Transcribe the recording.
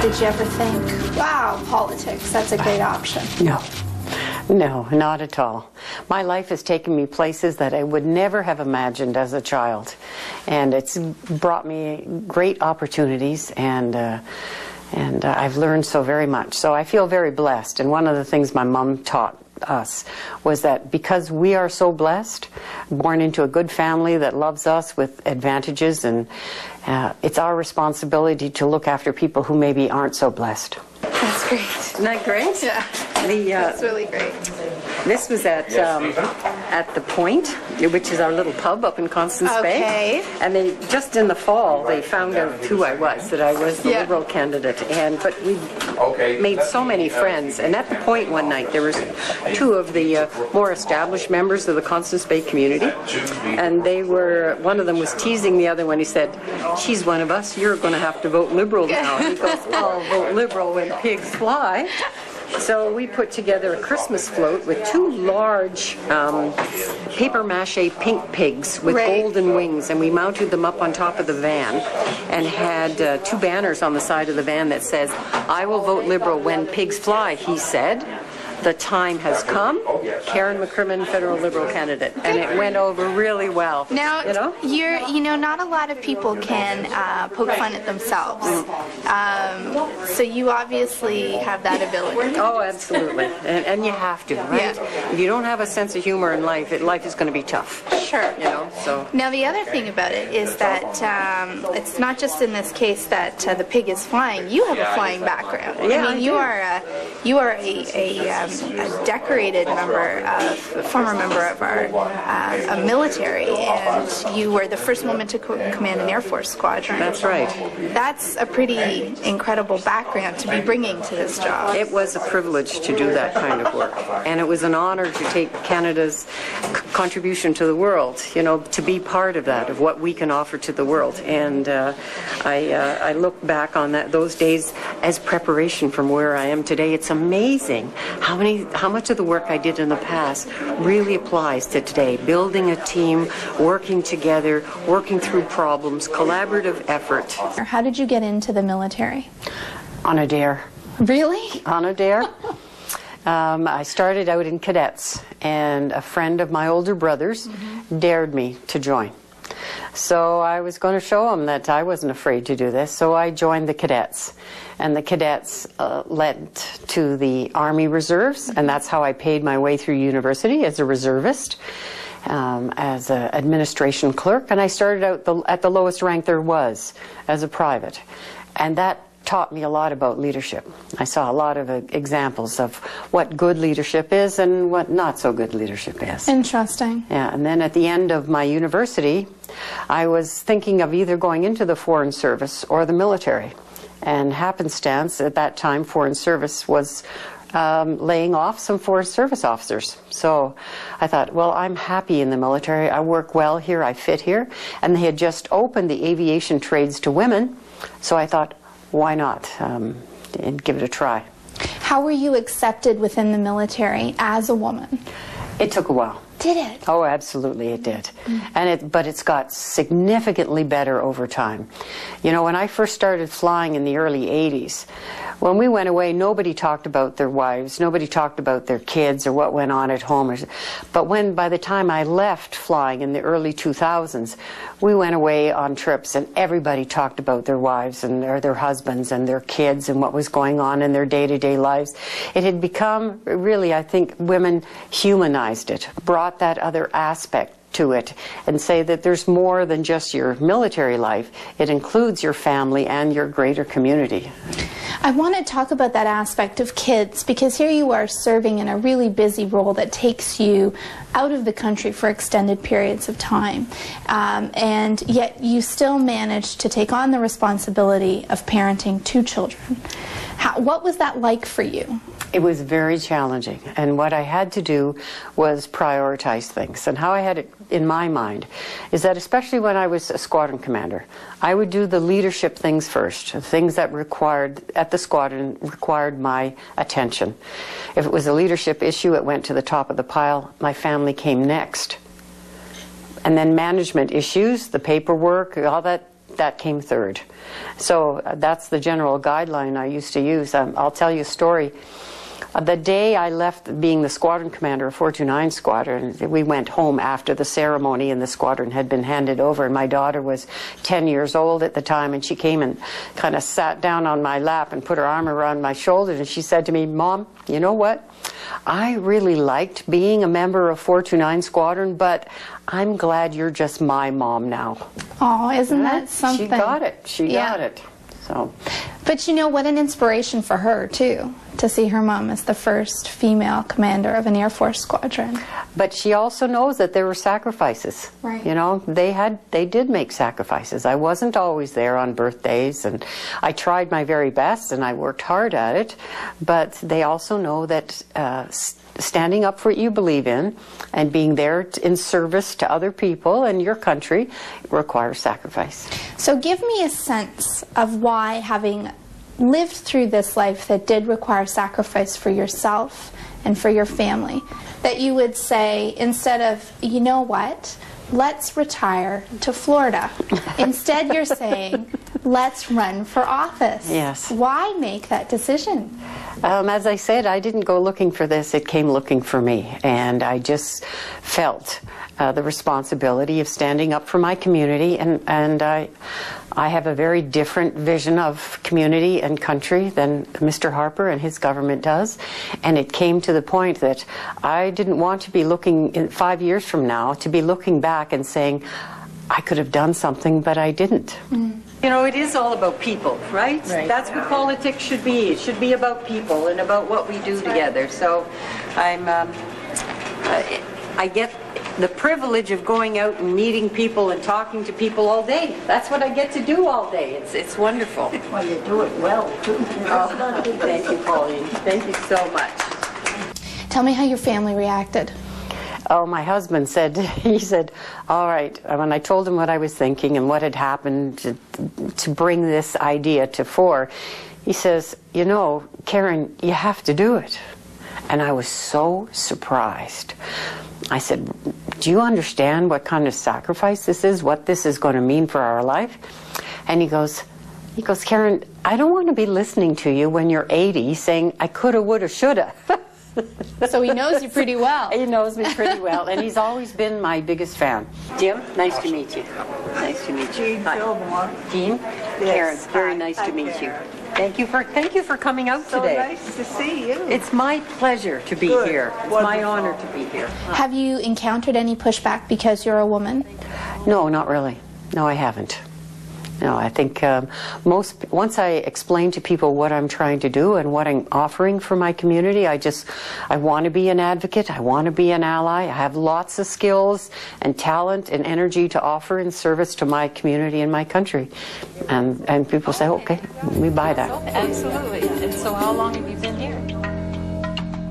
Did you ever think, wow, politics, that's a great option? No. No, not at all. My life has taken me places that I would never have imagined as a child. And it's brought me great opportunities, and I've learned so very much. So I feel very blessed. And one of the things my mom taught us was that because we are so blessed, born into a good family that loves us with advantages, and it's our responsibility to look after people who maybe aren't so blessed. That's great. Isn't that great? Yeah. That's really great. This was at the Point, which is our little pub up in Constance Bay. And they just in the fall they found out who I was, that I was the Liberal candidate. But we made so many friends. And at the Point one night there was two of the more established members of the Constance Bay community, and they were, one of them was teasing the other one. He said, "She's one of us. You're going to have to vote Liberal now." And he goes, "I'll vote Liberal when pigs fly." So we put together a Christmas float with two large paper mache pink pigs with golden wings, and we mounted them up on top of the van and had two banners on the side of the van that says, "I will vote Liberal when pigs fly," he said. "The time has come. Karen McCrimmon, federal Liberal candidate." And it went over really well. Now, not a lot of people can poke fun at themselves. So you obviously have that ability. Oh, absolutely. And you have to, right? Yeah. If you don't have a sense of humor in life, life is going to be tough. Sure. So. Now, the other thing about it is that it's not just in this case that the pig is flying. You have a flying background. Yeah, I mean, you are a decorated former member of our military, and you were the first woman to command an Air Force squadron. That's right. That's a pretty incredible background to be bringing to this job. It was a privilege to do that kind of work, and it was an honor to take Canada's contribution to the world, to be part of that, of what we can offer to the world. And I look back on those days as preparation from where I am today. It's amazing how much of the work I did in the past really applies to today. Building a team, working together, working through problems, collaborative effort. How did you get into the military? On a dare. Really? On a dare. I started out in cadets, and a friend of my older brother's dared me to join. So I was going to show him that I wasn't afraid to do this, so I joined the cadets. And the cadets led to the Army Reserves, and that's how I paid my way through university as a reservist, as an administration clerk. And I started out at the lowest rank there was as a private. And that taught me a lot about leadership. I saw a lot of examples of what good leadership is and what not so good leadership is. Interesting. Yeah, and then at the end of my university, I was thinking of either going into the Foreign Service or the military. And happenstance, at that time, Foreign Service was laying off some Foreign Service officers. So I thought, well, I'm happy in the military. I work well here. I fit here. And they had just opened the aviation trades to women. So I thought, why not? And give it a try. How were you accepted within the military as a woman? It took a while. Did it? Oh, absolutely it did. But it's got significantly better over time. When I first started flying in the early 80s, when we went away, nobody talked about their wives, nobody talked about their kids or what went on at home. But by the time I left flying in the early 2000s, we went away on trips and everybody talked about their wives and their husbands and their kids and what was going on in their day-to-day lives. It had become, really, I think, women humanized it, brought that other aspect to it, and say that there's more than just your military life. It includes your family and your greater community. I want to talk about that aspect of kids, because here you are serving in a really busy role that takes you out of the country for extended periods of time, and yet you still managed to take on the responsibility of parenting two children. What was that like for you? It was very challenging, and what I had to do was prioritize things. And how I had it in my mind is that, especially when I was a squadron commander, I would do the leadership things first, the things that at the squadron required my attention. If it was a leadership issue, it went to the top of the pile. My family came next. And then management issues, the paperwork, all that that came third. So that's the general guideline I used to use. I'll tell you a story. The day I left being the squadron commander of 429 Squadron, we went home after the ceremony and the squadron had been handed over, and my daughter was 10 years old at the time, and she came and kind of sat down on my lap and put her arm around my shoulders, and she said to me, "Mom, you know what? I really liked being a member of 429 Squadron, but I'm glad you're just my mom now." Oh, isn't that something? She got it. She got it. So. But you know, what an inspiration for her, too, to see her mom as the first female commander of an Air Force squadron. But she also knows that there were sacrifices. Right. You know, they did make sacrifices. I wasn't always there on birthdays, and I tried my very best, and I worked hard at it. But they also know that standing up for what you believe in and being there in service to other people and your country requires sacrifice. So give me a sense of why, having lived through this life that did require sacrifice for yourself and for your family, that you would say, instead of, you know what, let's retire to Florida. Instead, you're saying, let's run for office. Yes. Why make that decision? As I said, I didn't go looking for this. It came looking for me. And I just felt the responsibility of standing up for my community. And I have a very different vision of community and country than Mr. Harper and his government does. And it came to the point that I didn't want to be looking in 5 years from now, to be looking back and saying, I could have done something, but I didn't. Mm. You know, it is all about people, right? That's what politics should be. It should be about people and about what we do together. So I get the privilege of going out and meeting people and talking to people all day. That's what I get to do all day. It's wonderful. Well, you do it well, too. Oh, thank you, Pauline. Thank you so much. Tell me how your family reacted. Oh, my husband said, he said, all right, when I told him what I was thinking and what had happened to bring this idea to fore, he says, you know, Karen, you have to do it. And I was so surprised. I said, do you understand what kind of sacrifice this is, what this is going to mean for our life? And he goes, Karen, I don't want to be listening to you when you're 80 saying, I coulda, woulda, shoulda. So he knows you pretty well. He knows me pretty well, and he's always been my biggest fan. Jim, nice to meet you. Nice to meet you. Jean Fillmore. Jean? Yes. Karen, very nice to meet you. Thank you for coming out So today. nice to see you. It's my pleasure to be Good. here. It's Wonderful. my honor to be here. Have you encountered any pushback because you're a woman? No, not really. No, I haven't. No, I think once I explain to people what I'm trying to do and what I'm offering for my community, I want to be an advocate, I want to be an ally, I have lots of skills and talent and energy to offer in service to my community and my country. And people say, okay, we buy that. Absolutely. And so how long have you been here?